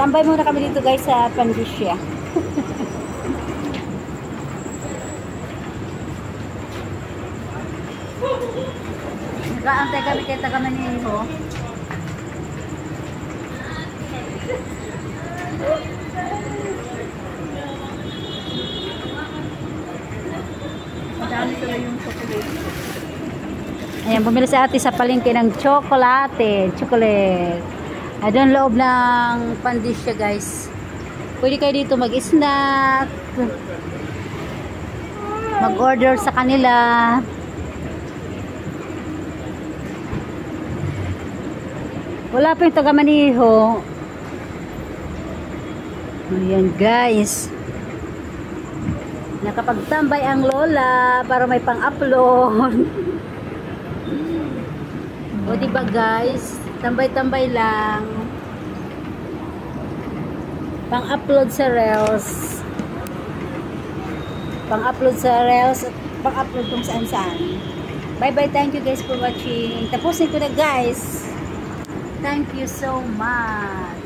Tambay muna kami dito guys sa Pandisya. Nakaantay kami kay Tagamaniho. Madami tuloy yung chocolate. Ayan, bumili sa ate sa palengke ng chocolate. Ay, doon loob ng Pandisya guys. Pwede kayo dito mag-snack. Mag-order sa kanila. Wala pa yung Tagamaniho. Ayan guys. Nakapagtambay ang lola para may pang-upload. O diba guys, tambay-tambay lang. Pang-upload sa Reels. Pang-upload sa Reels at pang-upload kung saan-saan. Bye-bye, thank you guys for watching. Tapusin ko na guys. Thank you so much.